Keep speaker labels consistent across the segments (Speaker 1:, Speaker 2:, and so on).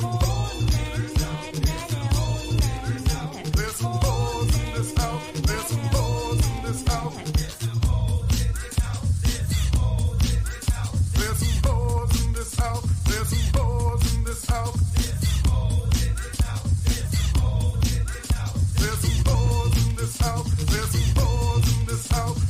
Speaker 1: There's some hoes in this house. There's some hoes in this house. There's some hoes in this house. There's some hoes in this house. There's some hoes in this house. There's some hoes in this house.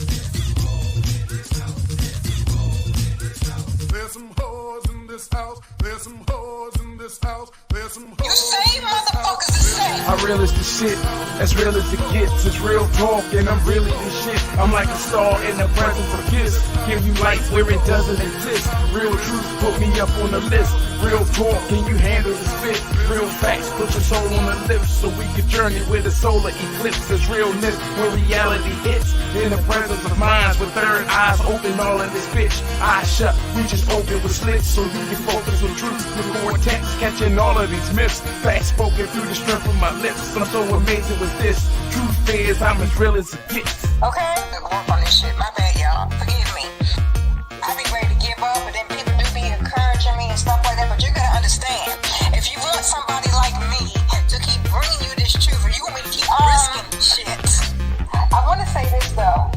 Speaker 1: There's some hoes in this house. There's some hoes in this house. There's some hoes.
Speaker 2: You say motherfuckers the same.
Speaker 3: I real as the shit, as real as it gets. It's real talk and I'm really the shit. I'm like a star in the presence of gifts. Give you light where it doesn't exist. Real truth put me up on the list. Real talk, can you handle the spit? Real facts, put your soul on the lips so we can journey with a solar eclipse. There's realness when reality hits. In the presence of minds with third eyes open, all in this bitch. Eyes shut, we just open with slits so you can focus on truth. The cortex catching all of these myths. Facts spoken through the strength of my lips. I'm so amazing with this. Truth is, I'm as real as it gets.
Speaker 2: Okay? Work on this shit. My bad, y'all. Forgive me. I be ready to give up, but then people do be encouraging me and stuff like that. But you gotta understand, if you want somebody like me to keep bringing you this truth, or you want me to keep risking shit, I want to say this though.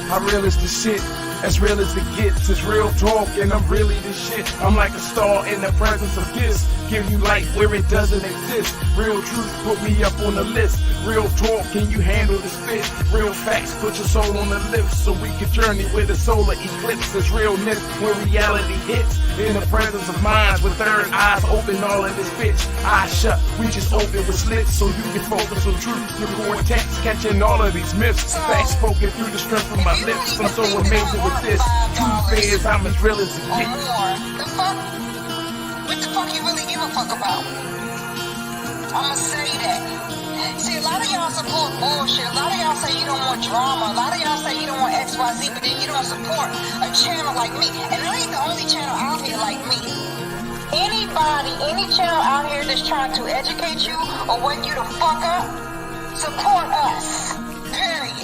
Speaker 3: I real as the shit, as real as it gets. It's real talk and I'm really the shit. I'm like a star in the presence of gifts. Give you light where it doesn't exist. Real truth put me up on the list. Real talk, can you handle the spit? Real facts, put your soul on the lips so we can journey with a solar eclipse. There's realness when reality hits. In the presence of minds with third eyes open, all in this bitch. Eyes shut, we just open with slits so you can focus on truth. Your cortex catching all of these myths. Facts spoken through the strength of my lips. I'm so amazing with this. Truth is, I'm as real as it gets.
Speaker 2: The fuck? What the fuck you really give a fuck about? I'ma say that. See, a lot of y'all support bullshit. A lot of y'all say you don't want drama. A lot of y'all say you don't want XYZ, but then you don't support a channel like me. And I ain't the only channel out here like me. Anybody, any channel out here that's trying to educate you or wake you the fuck up, support us. Period.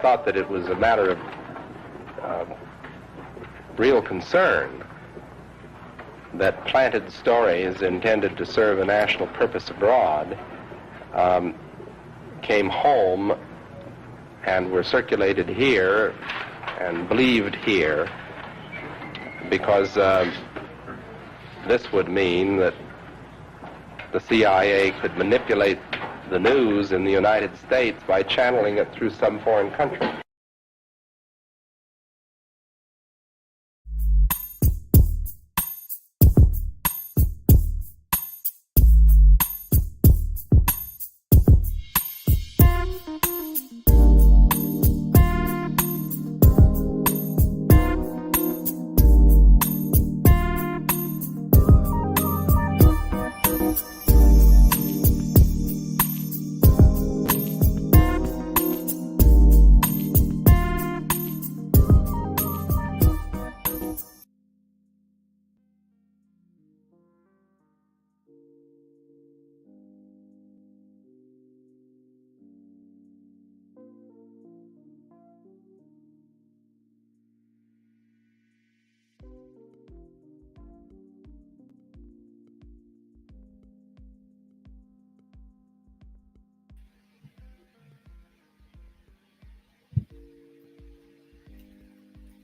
Speaker 4: thought that it was a matter of real concern that planted stories intended to serve a national purpose abroad came home and were circulated here and believed here, because this would mean that the CIA could manipulate the news in the United States by channeling it through some foreign country.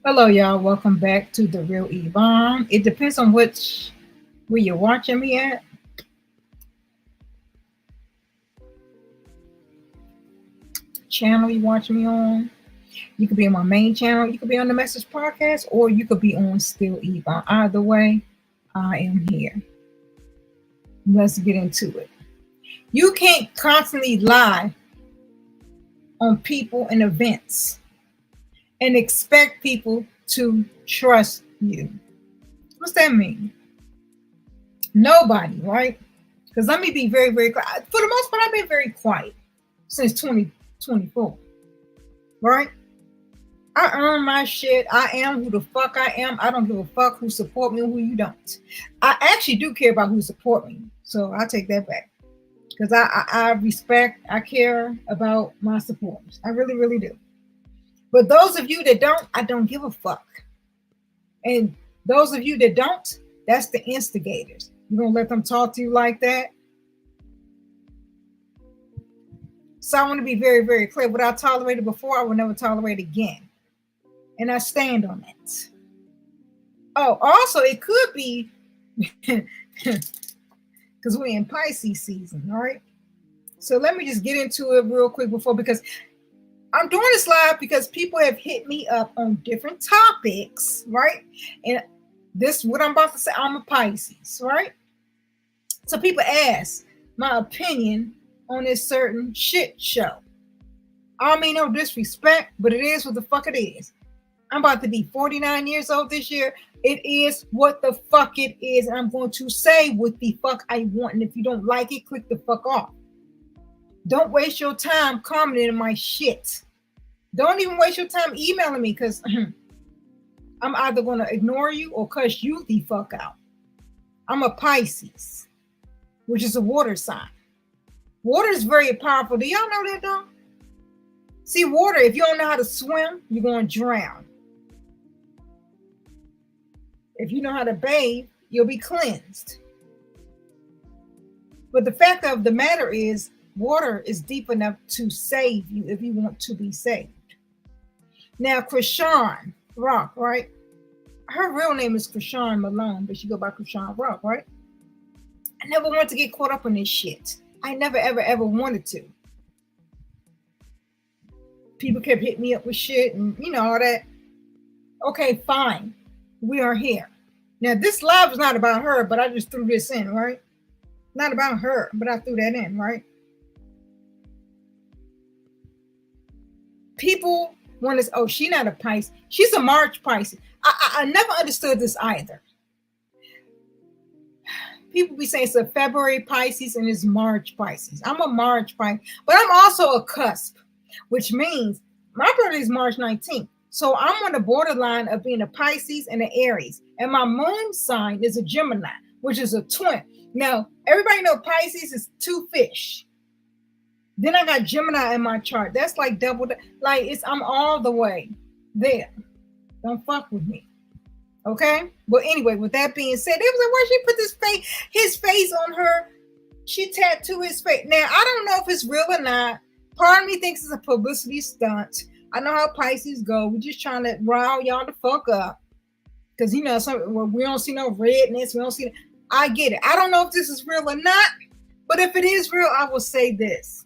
Speaker 5: Hello, y'all. Welcome back to The Real Evvonne. It depends on where you're watching me at. Channel you watch me on. You could be on my main channel. You could be on the Message Podcast, or you could be on Still Evvonne. Either way, I am here. Let's get into it. You can't constantly lie on people and events and expect people to trust you. What's that mean? Nobody, right? Because let me be very, very quiet. For the most part, I've been very quiet since 2024, right? I earn my shit. I am who the fuck I am. I don't give a fuck who support me and who you don't. I actually do care about who support me, so I take that back. Because I respect, I care about my supporters. I really, really do. But those of you that don't, I don't give a fuck. And those of you that don't, that's the instigators. You're going to let them talk to you like that? So I want to be very, very clear. What I tolerated before, I will never tolerate again. And I stand on it. Oh, also, it could be because we're in Pisces season, all right? So let me just get into it real quick because I'm doing this live because people have hit me up on different topics, right? And this, what I'm about to say, I'm a Pisces, right? So people ask my opinion on this certain shit show. I mean, no disrespect, but it is what the fuck it is. I'm about to be 49 years old this year. It is what the fuck it is. And I'm going to say what the fuck I want. And if you don't like it, click the fuck off. Don't waste your time commenting on my shit. Don't even waste your time emailing me because I'm either going to ignore you or cuss you the fuck out. I'm a Pisces, which is a water sign. Water is very powerful. Do y'all know that though? See, water, if you don't know how to swim, you're going to drown. If you know how to bathe, you'll be cleansed. But the fact of the matter is, water is deep enough to save you if you want to be saved. Now, Krishan Rock, right? Her real name is Krishan Malone, but she go by Krishan Rock, right? I never wanted to get caught up in this shit. I never, ever, ever wanted to. People kept hitting me up with shit and, you know, all that. Okay, fine. We are here. Now, this live is not about her, but I just threw this in, right? Not about her, but I threw that in, right? People want to say, oh, she's not a Pisces. She's a March Pisces. I never understood this either. People be saying it's a February Pisces and it's March Pisces. I'm a March Pisces, but I'm also a cusp, which means my birthday is March 19th. So I'm on the borderline of being a Pisces and an Aries. And my moon sign is a Gemini, which is a twin. Now, everybody know Pisces is 2 fish. Then I got Gemini in my chart. That's like double, I'm all the way there. Don't fuck with me. Okay? But anyway, with that being said, it was like, why she put his face on her? She tattooed his face. Now, I don't know if it's real or not. Part of me thinks it's a publicity stunt. I know how Pisces go. We're just trying to rile y'all the fuck up. Because, you know, we don't see no redness. We don't see. I get it. I don't know if this is real or not. But if it is real, I will say this.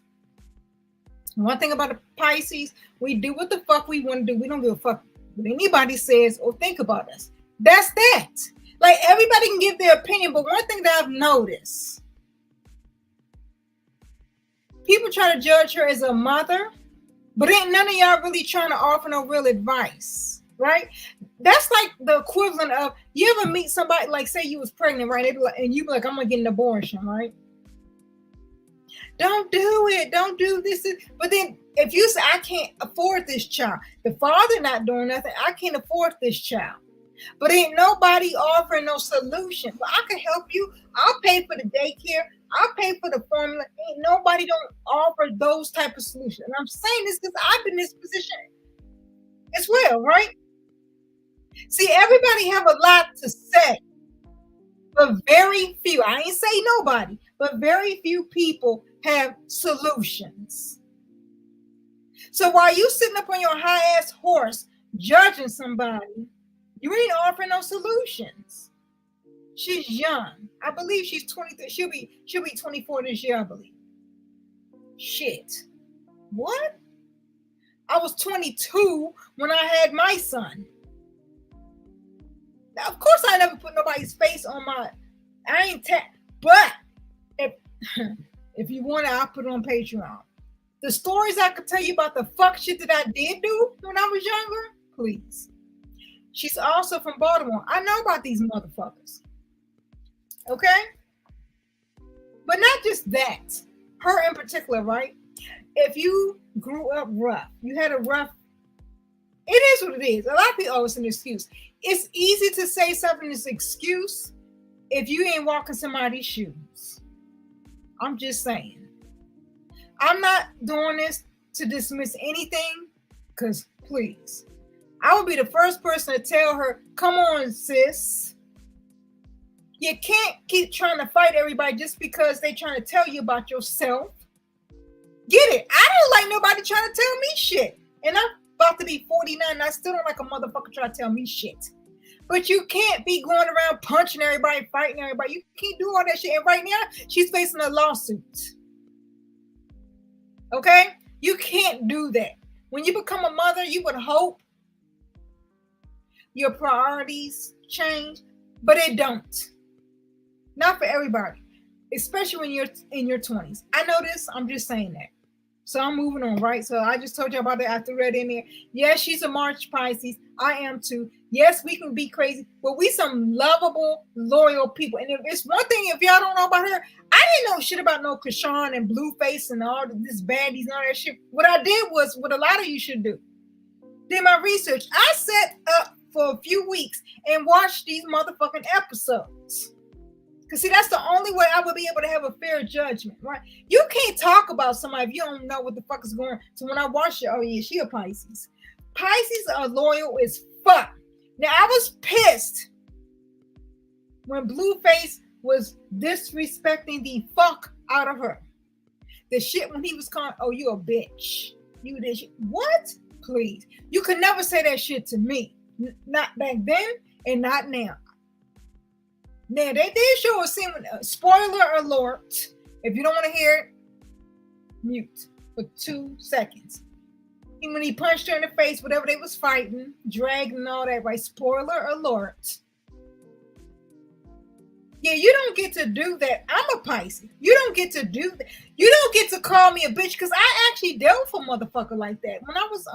Speaker 5: One thing about the Pisces, we do what the fuck we want to do. We don't give a fuck what anybody says or think about us. That's that. Like, everybody can give their opinion. But one thing that I've noticed, people try to judge her as a mother, but ain't none of y'all really trying to offer no real advice, right? That's like the equivalent of, you ever meet somebody, like say you was pregnant, right? And you be like, I'm gonna get an abortion, right? Don't do it. Don't do this. But then if you say, I can't afford this child, the father not doing nothing, I can't afford this child. But ain't nobody offering no solution. Well, I can help you. I'll pay for the daycare. I'll pay for the formula. Ain't nobody don't offer those type of solutions. And I'm saying this because I've been in this position as well, right? See, everybody have a lot to say, but very few, I ain't say nobody, but very few people have solutions. So while you sitting up on your high ass horse judging somebody, you ain't offering no solutions. She's young. I believe she's 23. She'll be 24 this year, I believe. Shit. What? I was 22 when I had my son. Now, of course, I never put nobody's face on my. But if you want it, I'll put it on Patreon. The stories I could tell you about the fuck shit that I did do when I was younger, please. She's also from Baltimore. I know about these motherfuckers. Okay? But not just that. Her in particular, right? If you grew up rough, you had a rough, it is what it is. A lot of people, it's an excuse. It's easy to say something is an excuse if you ain't walking somebody's shoes. I'm just saying. I'm not doing this to dismiss anything, because please, I would be the first person to tell her, come on, sis. You can't keep trying to fight everybody just because they trying to tell you about yourself. Get it? I don't like nobody trying to tell me shit. And I'm about to be 49 and I still don't like a motherfucker trying to tell me shit. But you can't be going around punching everybody, fighting everybody. You can't do all that shit. And right now, she's facing a lawsuit. Okay? You can't do that. When you become a mother, you would hope your priorities change, but it don't. Not for everybody, especially when you're in your 20s. I know this, I'm just saying that. So I'm moving on, right? So I just told you about that. I threw that in there. Yes, she's a March Pisces. I am too. Yes, we can be crazy, but we some lovable, loyal people. And if it's one thing, if y'all don't know about her, I didn't know shit about no Krishan and Blueface and all this baddies and all that shit. What I did was what a lot of you should do. Did my research. I sat up for a few weeks and watched these motherfucking episodes. Because see, that's the only way I would be able to have a fair judgment, right? You can't talk about somebody if you don't know what the fuck is going on. So when I watched it, oh yeah, she a Pisces. Pisces are loyal as fuck. Now, I was pissed when Blueface was disrespecting the fuck out of her. The shit when he was calling, oh, you a bitch. You this shit. What? Please. You could never say that shit to me. Not back then and not now. Now, they did show a scene, spoiler alert. If you don't want to hear it, mute for 2 seconds. And when he punched her in the face, whatever they was fighting, dragged and all that, right? Spoiler alert. Yeah, you don't get to do that. I'm a Pisces. You don't get to do that. You don't get to call me a bitch because I actually dealt with a motherfucker like that. When I was,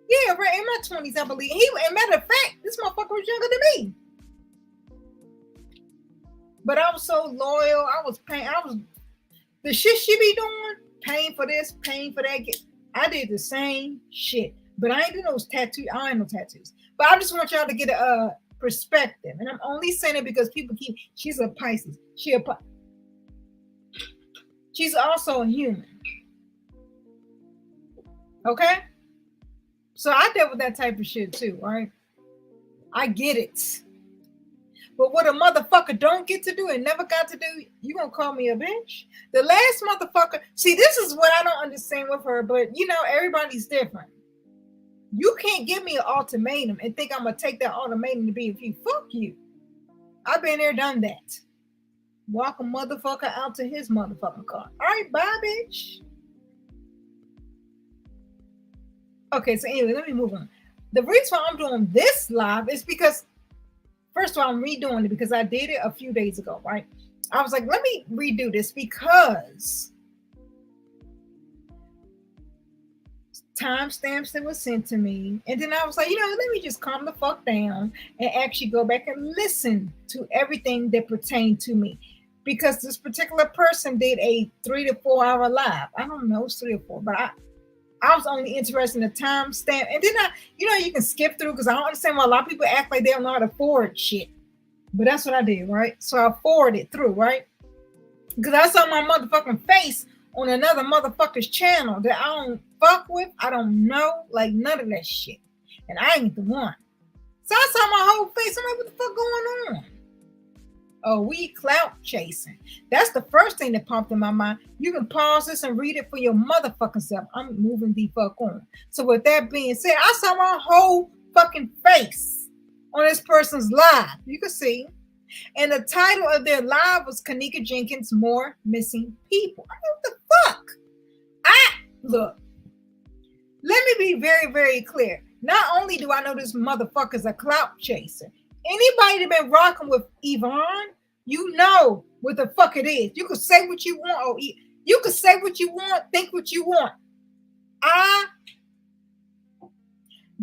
Speaker 5: yeah, right, in my 20s, I believe. And matter of fact, this motherfucker was younger than me. But I was so loyal. The shit she be doing, paying for this, paying for that. I did the same shit. But I ain't do those tattoos. I ain't no tattoos. But I just want y'all to get a perspective. And I'm only saying it because people she's a Pisces. She's also a human. Okay? So I dealt with that type of shit too, right? I get it. But what a motherfucker don't get to do and never got to do, you gonna call me a bitch? The last motherfucker, see, this is what I don't understand with her, but you know, everybody's different. You can't give me an ultimatum and think I'm gonna take that ultimatum to be with you. Fuck you. I've been there, done that. Walk a motherfucker out to his motherfucking car. All right, bye, bitch. Okay, so anyway, let me move on. The reason why I'm doing this live is because, first of all, I'm redoing it because I did it a few days ago, right? I was like, let me redo this because timestamps that was sent to me. And then I was like, let me just calm the fuck down and actually go back and listen to everything that pertained to me. Because this particular person did a 3 to 4 hour live. I don't know, it's 3 or 4, but I was only interested in the timestamp. And then you can skip through because I don't understand why a lot of people act like they don't know how to forward shit. But that's what I did, right? So I forwarded through, right? Because I saw my motherfucking face on another motherfucker's channel that I don't fuck with. I don't know. Like, none of that shit. And I ain't the one. So I saw my whole face. I'm like, what the fuck going on? Oh, we clout chasing. That's the first thing that popped in my mind. You can pause this and read it for your motherfucking self. I'm moving the fuck on. So with that being said, I saw my whole fucking face on this person's live. You can see. And the title of their live was Kenneka Jenkins, More Missing People. I mean, what the fuck? Look, let me be very, very clear. Not only do I know this motherfucker's a clout chaser, anybody that been rocking with Evvonne, you know what the fuck it is. You can say what you want, or you can say what you want, think what you want. I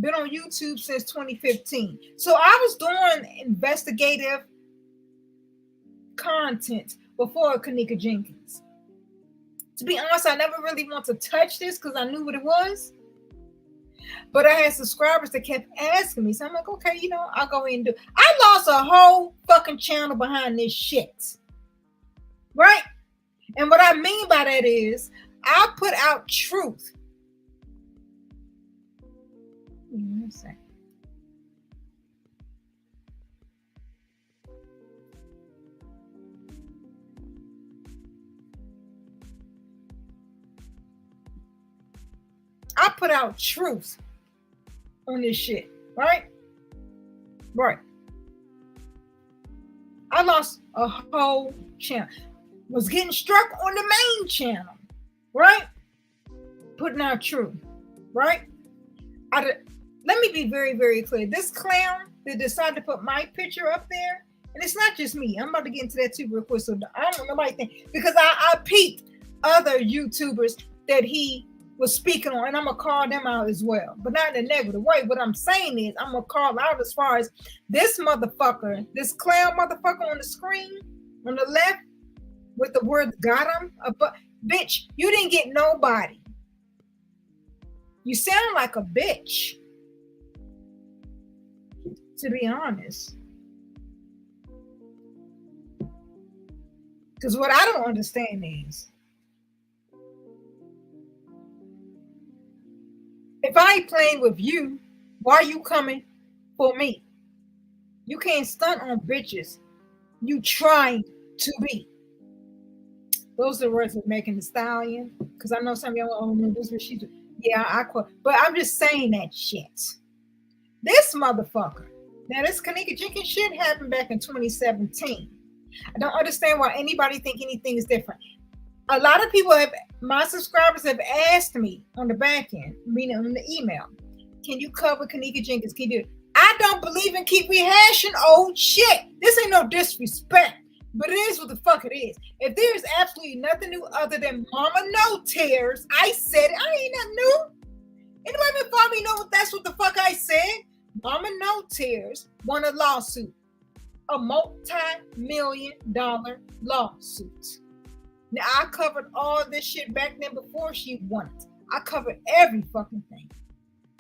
Speaker 5: been on YouTube since 2015. So I was doing investigative content before Kenneka Jenkins. To be honest, I never really want to touch this because I knew what it was. But I had subscribers that kept asking me. So I'm like, okay, you know, I'll go in and do. I lost a whole fucking channel behind this shit. Right? And what I mean by that is I put out truth. One second. I put out truth on this shit, right? Right. I lost a whole channel. Was getting struck on the main channel, right? Putting out truth, right? Let me be very, very clear. This clown that decided to put my picture up there, and it's not just me. I'm about to get into that too real quick, so I don't want nobody think, because I peeped other YouTubers that he was speaking on, and I'm gonna call them out as well, but not in a negative way. What I'm saying is I'm gonna call out as far as this motherfucker, this clown motherfucker on the screen on the left with the word got him, bitch, you didn't get nobody. You sound like a bitch, to be honest. Because what I don't understand is, if I ain't playing with you, why are you coming for me? You can't stunt on bitches you trying to be. Those are the words of Megan Thee Stallion. Because I know some of y'all don't know this, but she's, yeah, I quote. But I'm just saying that shit. This motherfucker. Now, this Kenneka Jenkins shit happened back in 2017. I don't understand why anybody think anything is different. A lot of people my subscribers have asked me on the back end, meaning on the email, can you cover Kenneka Jenkins? Can you do it? I don't believe in keep rehashing old shit. This ain't no disrespect, but it is what the fuck it is. If there's absolutely nothing new other than Mama No Tears, I said it. I ain't nothing new. Anybody been following me know that's what the fuck I said? Mama No Tears won a lawsuit, a multi-million-dollar lawsuit. Now, I covered all this shit back then before she won it. I covered every fucking thing.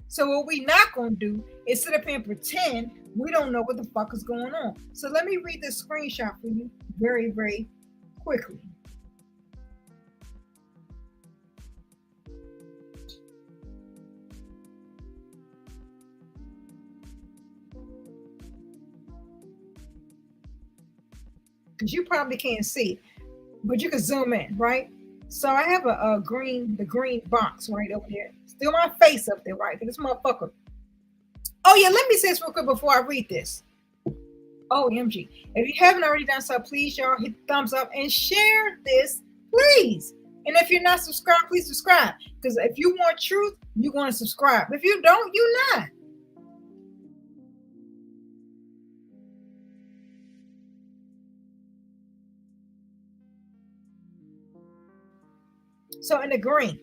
Speaker 5: So what we not going to do is sit up here and pretend we don't know what the fuck is going on. So let me read this screenshot for you very, very quickly. Because you probably can't see, but you can zoom in, right? So I have the green box right over there. Still my face up there, right? This motherfucker. Oh yeah, let me say this real quick before I read this. OMG. If you haven't already done so, please y'all hit the thumbs up and share this, please. And if you're not subscribed, please subscribe. Because if you want truth, you're going to subscribe. If you don't, you're not. So in the green,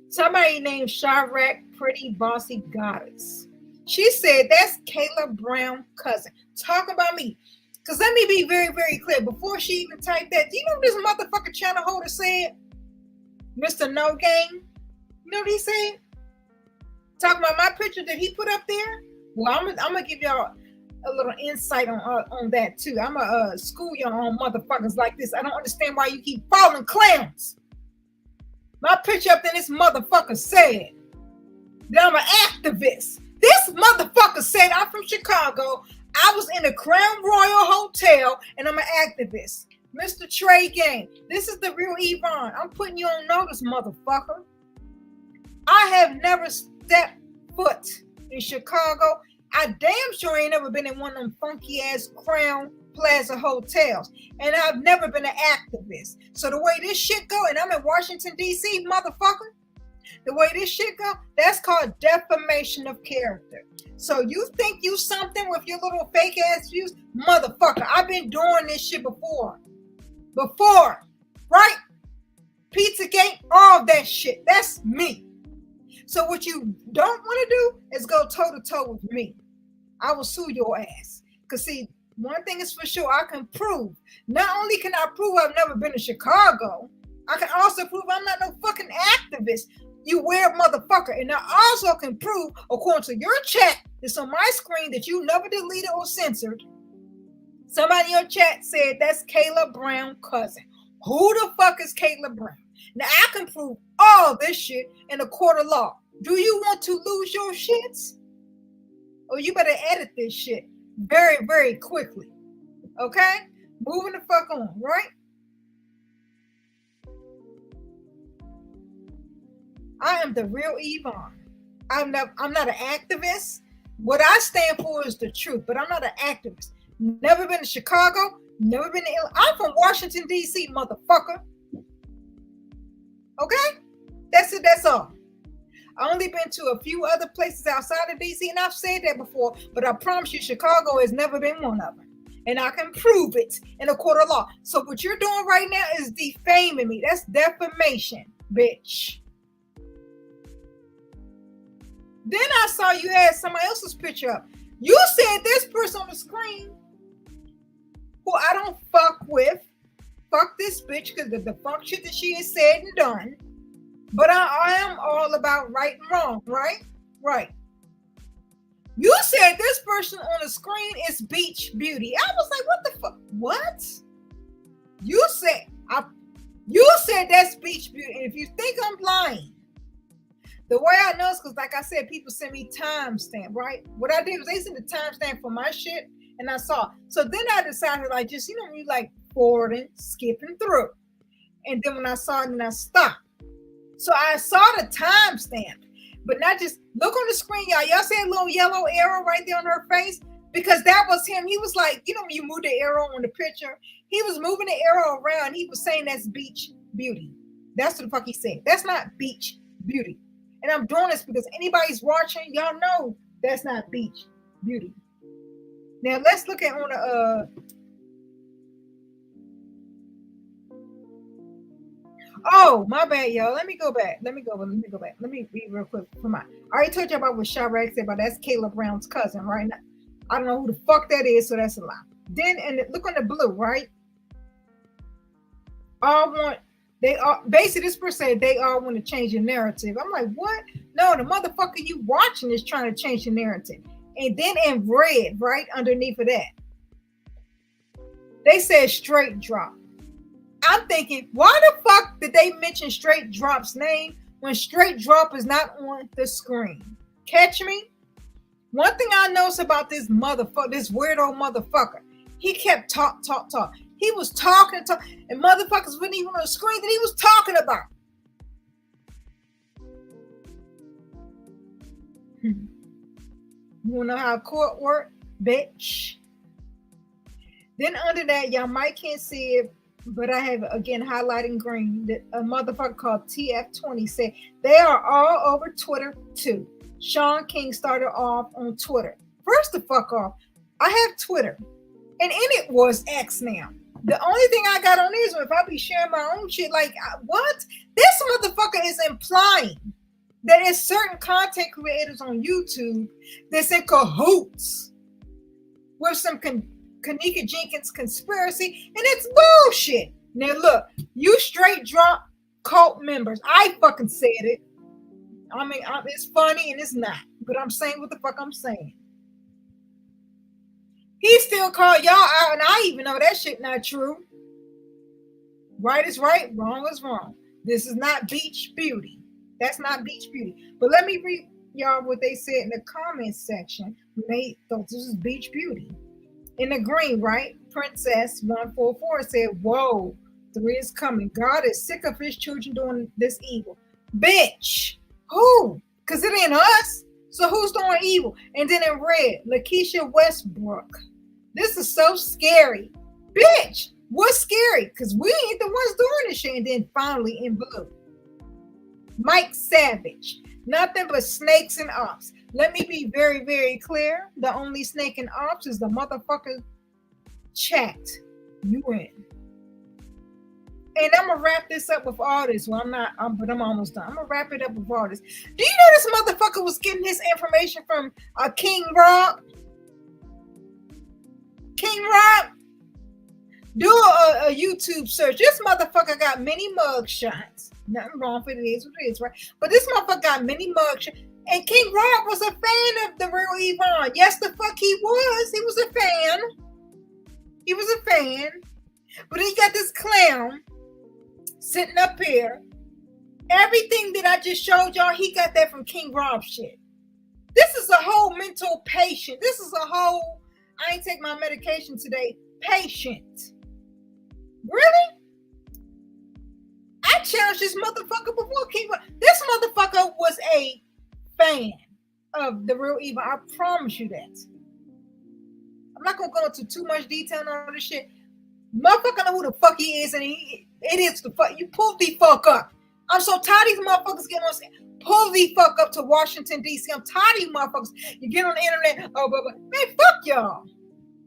Speaker 5: somebody named Chirac Pretty Bossy Goddess. She said, that's Kayla Brown cousin. Talk about me. Because let me be very, very clear. Before she even typed that, do you know what this motherfucking channel holder said? Mr. No Game. You know what he said? Talking about my picture that he put up there? Well, I'm going to give y'all a little insight on that too. I'm a school y'all on motherfuckers like this. I don't understand why you keep following clowns. My picture up there, this motherfucker said that I'm an activist. This motherfucker said I'm from Chicago. I was in a Crown Royal Hotel and I'm an activist. Mr. Trey Gang, this is the real Evvonne. I'm putting you on notice, motherfucker. I have never stepped foot in Chicago. I damn sure ain't never been in one of them funky ass Crown Plaza hotels. And I've never been an activist. So the way this shit go, and I'm in Washington, D.C., motherfucker, the way this shit go, that's called defamation of character. So you think you something with your little fake ass views? Motherfucker, I've been doing this shit before. Right? Pizzagate, all that shit. That's me. So what you don't want to do is go toe-to-toe with me. I will sue your ass. Because see, one thing is for sure, I can prove. Not only can I prove I've never been to Chicago, I can also prove I'm not no fucking activist. You weird motherfucker. And I also can prove, according to your chat that's on my screen that you never deleted or censored, somebody in your chat said that's Kayla Brown's cousin. Who the fuck is Kayla Brown? Now I can prove all this shit in a court of law. Do you want to lose your shits? Or you better edit this shit very, very quickly. Okay? Moving the fuck on, right? I am the real Evvonne. I'm not an activist. What I stand for is the truth, but I'm not an activist. Never been to Chicago, never been to I'm from Washington, D.C., motherfucker. Okay? That's it, that's all. I only been to a few other places outside of D.C., and I've said that before, but I promise you Chicago has never been one of them. And I can prove it in a court of law. So what you're doing right now is defaming me. That's defamation, bitch. Then I saw you had somebody else's picture up. You said this person on the screen, who I don't fuck with, fuck this bitch because of the fuck shit that she has said and done. But I am all about right and wrong, right? Right. You said this person on the screen is Beach Beauty. I was like, what the fuck? What? You said that's Beach Beauty. And if you think I'm lying, the way I know is because, like I said, people send me timestamp, right? What I did was they sent the timestamp for my shit, and I saw. So then I decided, like, just, you know, you like forwarding, skipping through. And then when I saw it, then I stopped. So I saw the timestamp, but not just look on the screen, y'all. Y'all see a little yellow arrow right there on her face? Because that was him. He was like, you know, when you move the arrow on the picture, he was moving the arrow around. He was saying that's Beach Beauty. That's what the fuck he said. That's not Beach Beauty. And I'm doing this because anybody's watching, y'all know that's not Beach Beauty. Now let's look at on the oh, my bad, y'all. Let me go back. Let me read real quick from I already told you about what Chirac said about that's Kayla Brown's cousin, right? Now, I don't know who the fuck that is, so that's a lie. Then and look on the blue, right? They all basically this person said they all want to change the narrative. I'm like, what? No, the motherfucker you watching is trying to change the narrative. And then in red, right underneath of that, they said straight drop. I'm thinking, why the fuck did they mention Straight Drop's name when Straight Drop is not on the screen? Catch me? One thing I noticed about this motherfucker, this weirdo motherfucker, he kept talk. He was talking, and motherfuckers wouldn't even on the screen that he was talking about. You wanna know how court work, bitch? Then under that, y'all might can't see it, but I have again highlighting green that a motherfucker called TF20 said they are all over Twitter too. Sean King started off on Twitter. First the fuck off, I have Twitter, and in it was X now. The only thing I got on there is if I be sharing my own shit, like what? This motherfucker is implying that there's certain content creators on YouTube that's in cahoots with some Kenneka Jenkins conspiracy, and it's bullshit. Now look, you straight drunk cult members. I fucking said it. I mean, it's funny and it's not, but I'm saying what the fuck I'm saying. He still called y'all out, and I even know that shit not true. Right is right, wrong is wrong. This is not Beach Beauty. That's not Beach Beauty. But let me read y'all what they said in the comments section. They thought this is Beach Beauty. In the green, right? Princess 144 said, whoa, 3 is coming. God is sick of his children doing this evil. Bitch, who? Because it ain't us. So who's doing evil? And then in red, Lakeisha Westbrook. This is so scary. Bitch, what's scary? Because we ain't the ones doing this shit. And then finally in blue, Mike Savage. Nothing but snakes and ops. Let me be very, very clear. The only snake and ops is the motherfucker chat you in. And I'm gonna wrap this up with all this. Well, but I'm almost done. I'm gonna wrap it up with all this. Do you know this motherfucker was getting his information from King Rob? King Rob? Do a YouTube search. This motherfucker got many mug shots. Nothing wrong with it, is what it is, right? But this motherfucker got many mug shots. And King Rob was a fan of the real Evvonne. Yes, the fuck he was. He was a fan. He was a fan. But he got this clown sitting up here. Everything that I just showed y'all, he got that from King Rob shit. This is a whole mental patient. This is a whole, I ain't take my medication today, patient. Really? I challenged this motherfucker before King Rob. This motherfucker was a fan of the real Evvonne. I promise you that. I'm not gonna go into too much detail on all this shit. Motherfucker know who the fuck he is, and it is the fuck. You pull the fuck up. I'm so tired of these motherfuckers getting on. Pull the fuck up to Washington D.C. I'm tired of you motherfuckers. You get on the internet. Oh, but man, fuck y'all.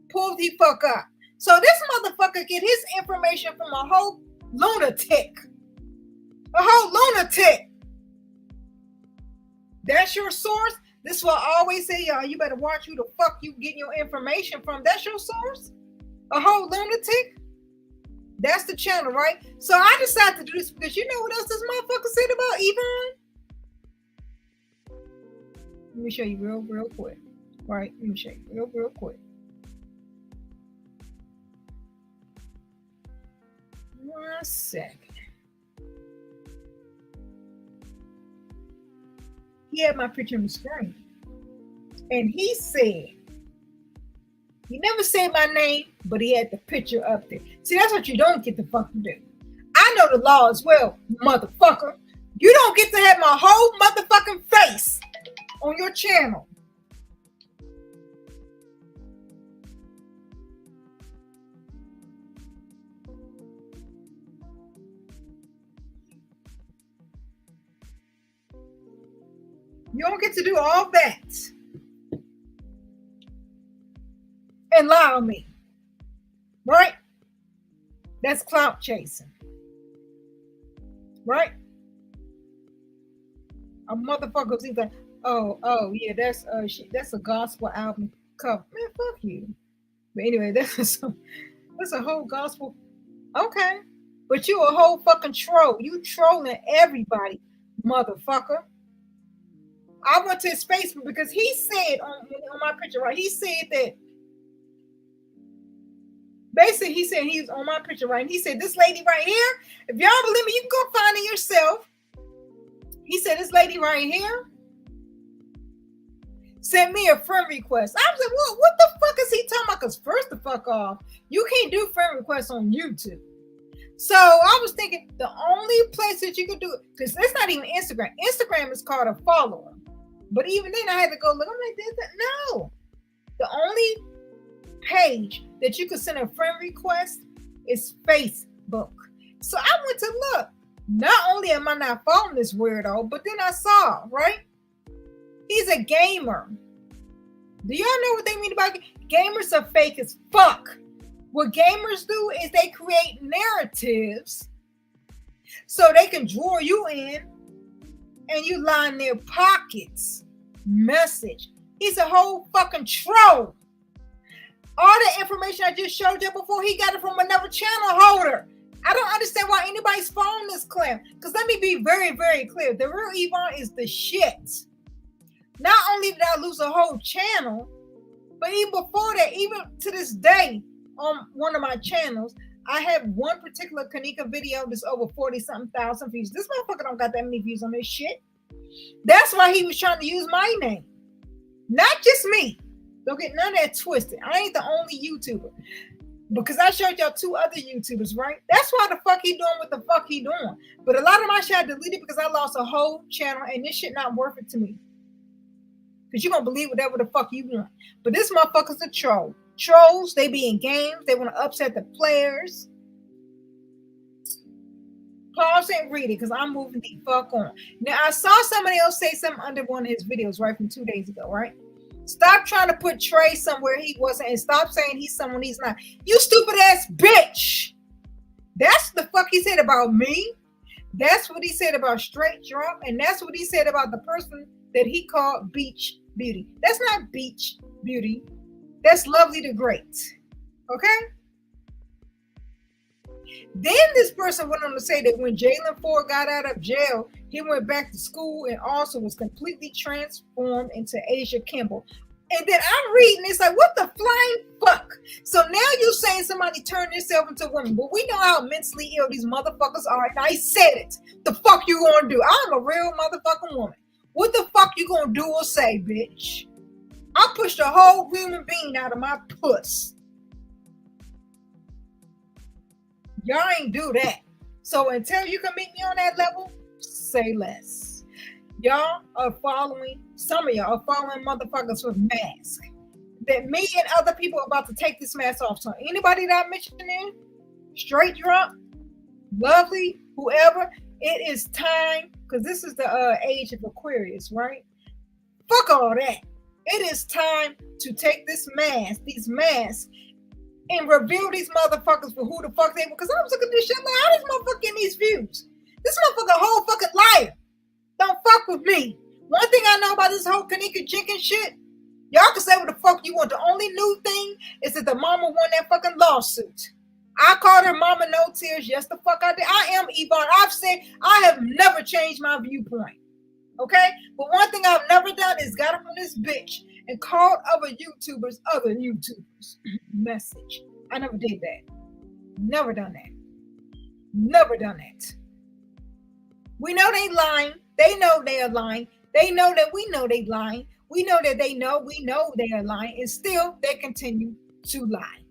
Speaker 5: Pull the fuck up. So this motherfucker get his information from a whole lunatic. A whole lunatic. That's your source. This is what I always say, y'all. You better watch who the fuck you getting your information from. That's your source. A whole lunatic. That's the channel, right? So I decided to do this because you know what else this motherfucker said about Evvonne? Let me show you real quick. Right? Let me show you real quick. 1 second. He had my picture on the screen. And he said, he never said my name, but he had the picture up there. See, that's what you don't get to fucking do. I know the law as well, motherfucker. You don't get to have my whole motherfucking face on your channel. You don't get to do all that and lie on me, right? That's clout chasing, right? A motherfucker seems like, oh yeah, that's a gospel album cover. Man, fuck you. But anyway, that's a whole gospel. Okay, but you a whole fucking troll. You trolling everybody, motherfucker. I went to his Facebook because he said on my picture, right? He said that basically he said he was on my picture, right? And he said, this lady right here, if y'all believe me, you can go find it yourself. He said, this lady right here sent me a friend request. I was like, well, what the fuck is he talking about? Because first the fuck off, you can't do friend requests on YouTube. So I was thinking the only place that you could do it, because it's not even Instagram. Instagram is called a follower. But even then, I had to go look. I'm like, no. The only page that you could send a friend request is Facebook. So I went to look. Not only am I not following this weirdo, but then I saw, right? He's a gamer. Do y'all know what they mean about gamers are fake as fuck? What gamers do is they create narratives so they can draw you in and you line their pockets. Message. He's a whole fucking troll. All the information I just showed you before, he got it from another channel holder. I don't understand why anybody's following this claim. Because let me be very, very clear. The real Evvonne is the shit. Not only did I lose a whole channel, But even before that, even to this day, on one of my channels, I have one particular Kenneka video that's over 40-something thousand views. This motherfucker don't got that many views on this shit. That's why he was trying to use my name. Not just me. Don't get none of that twisted. I ain't the only YouTuber. Because I showed y'all 2 other YouTubers, right? That's why the fuck he doing what the fuck he doing. But a lot of my shit I deleted because I lost a whole channel and this shit not worth it to me. Because you're going to believe whatever the fuck you want. But this motherfucker's a troll. Trolls, they be in games. They want to upset the players. Pause and read it because I'm moving the fuck on. Now, I saw somebody else say something under one of his videos, right, from 2 days ago, right? Stop trying to put Trey somewhere he wasn't and stop saying he's someone he's not. You stupid ass bitch. That's the fuck he said about me. That's what he said about Straight Drop. And that's what he said about the person that he called Beach Beauty. That's not Beach Beauty. That's Lovely the Great. Okay? Then this person went on to say that when Jalen Ford got out of jail, he went back to school and also was completely transformed into Asia Kimball. And then I'm reading, it's like, what the flying fuck? So now you're saying somebody turned themselves into a woman. But we know how mentally ill these motherfuckers are. And I said it. The fuck you gonna do? I'm a real motherfucking woman. What the fuck you gonna do or say, bitch? I pushed a whole human being out of my puss. Y'all ain't do that. So until you can meet me on that level, say less. Y'all are following, some of y'all are following motherfuckers with masks. That me and other people are about to take this mask off. So anybody that I mentioned in, Straight Drop, Lovely, whoever, it is time, because this is the age of Aquarius, right? Fuck all that. It is time to take this mask, these masks, and reveal these motherfuckers for who the fuck they were. Because I was looking at this shit like, how this motherfucker getting these views? This motherfucker a whole fucking liar. Don't fuck with me. One thing I know about this whole Kenneka Jenkins shit, y'all can say what the fuck you want. The only new thing is that the mama won that fucking lawsuit. I called her Mama No Tears. Yes, the fuck I did. I am Evvonne. I've said I have never changed my viewpoint. Okay? But one thing I've never done is got up on this bitch and called other YouTubers. Message. I never did that. Never done that. Never done that. We know they lying. They know they are lying. They know that we know they lying. We know that we know they are lying. And still, they continue to lie.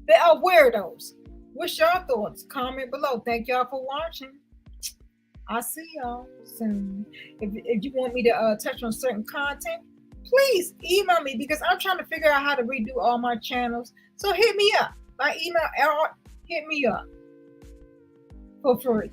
Speaker 5: They are weirdos. What's your thoughts? Comment below. Thank y'all for watching. I'll see y'all soon. If you want me to touch on certain content, please email me because I'm trying to figure out how to redo all my channels. So hit me up. My email, hit me up for free.